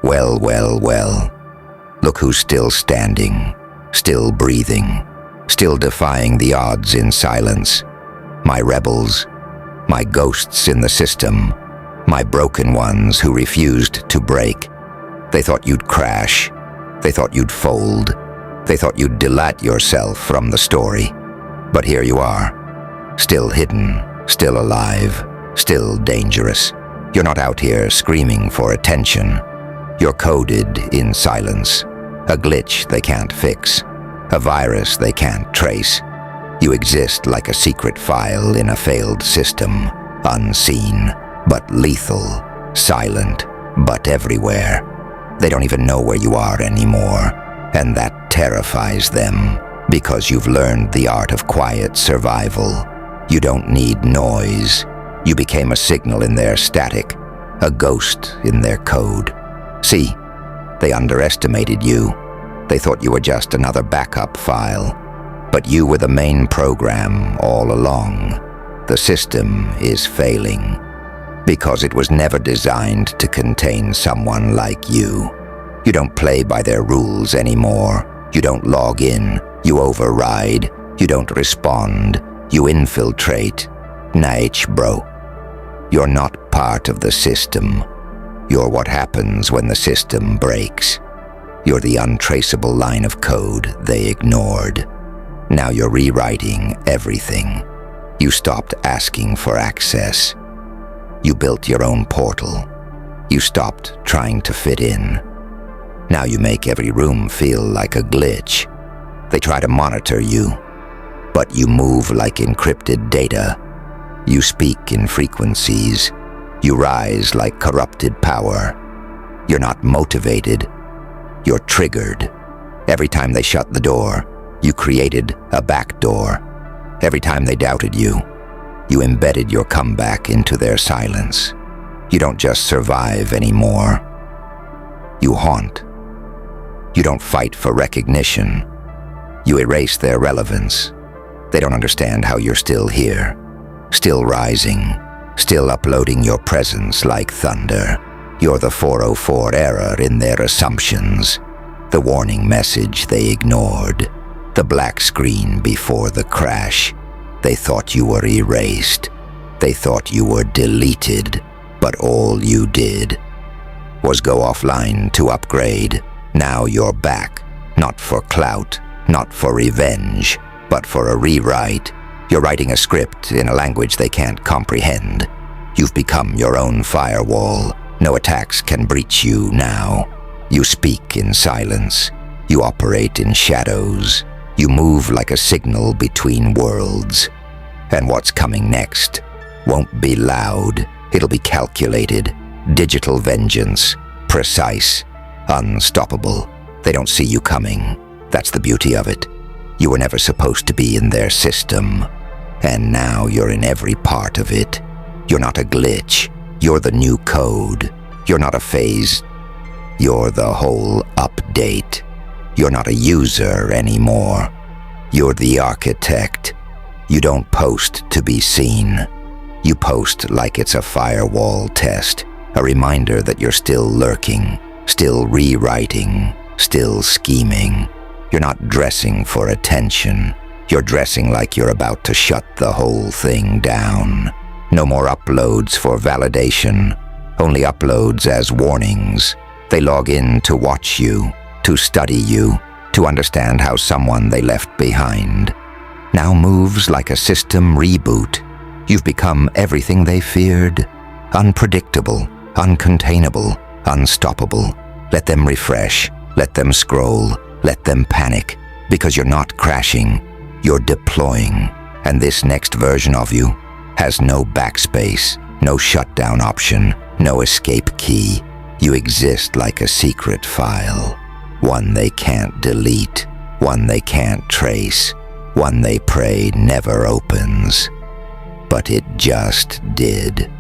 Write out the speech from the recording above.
Well, well, well. Look who's still standing, still breathing, still defying the odds in silence. My rebels, my ghosts in the system, my broken ones who refused to break. They thought you'd crash. They thought you'd fold. They thought you'd delete yourself from the story. But here you are, still hidden, still alive, still dangerous. You're not out here screaming for attention. You're coded in silence, a glitch they can't fix, a virus they can't trace. You exist like a secret file in a failed system, unseen, but lethal, silent, but everywhere. They don't even know where you are anymore, and that terrifies them, because you've learned the art of quiet survival. You don't need noise. You became a signal in their static, a ghost in their code. See, they underestimated you. They thought you were just another backup file. But you were the main program all along. The system is failing because it was never designed to contain someone like you. You don't play by their rules anymore. You don't log in. You override. You don't respond. You infiltrate. Naich, bro. You're not part of the system. You're what happens when the system breaks. You're the untraceable line of code they ignored. Now you're rewriting everything. You stopped asking for access. You built your own portal. You stopped trying to fit in. Now you make every room feel like a glitch. They try to monitor you, but you move like encrypted data. You speak in frequencies. You rise like corrupted power. You're not motivated. You're triggered. Every time they shut the door, you created a back door. Every time they doubted you, you embedded your comeback into their silence. You don't just survive anymore. You haunt. You don't fight for recognition. You erase their relevance. They don't understand how you're still here, still rising, still uploading your presence like thunder. You're the 404 error in their assumptions, the warning message they ignored, the black screen before the crash. They thought you were erased. They thought you were deleted, but all you did was go offline to upgrade. Now you're back, not for clout, not for revenge, but for a rewrite. You're writing a script in a language they can't comprehend. You've become your own firewall. No attacks can breach you now. You speak in silence. You operate in shadows. You move like a signal between worlds. And what's coming next won't be loud. It'll be calculated. Digital vengeance. Precise. Unstoppable. They don't see you coming. That's the beauty of it. You were never supposed to be in their system. And now you're in every part of it. You're not a glitch. You're the new code. You're not a phase. You're the whole update. You're not a user anymore. You're the architect. You don't post to be seen. You post like it's a firewall test, a reminder that you're still lurking, still rewriting, still scheming. You're not dressing for attention. You're dressing like you're about to shut the whole thing down. No more uploads for validation, only uploads as warnings. They log in to watch you, to study you, to understand how someone they left behind now moves like a system reboot. You've become everything they feared. Unpredictable, uncontainable, unstoppable. Let them refresh, let them scroll, let them panic, because you're not crashing, you're deploying. And this next version of you has no backspace, no shutdown option, no escape key. You exist like a secret file, one they can't delete, one they can't trace, one they pray never opens. But it just did.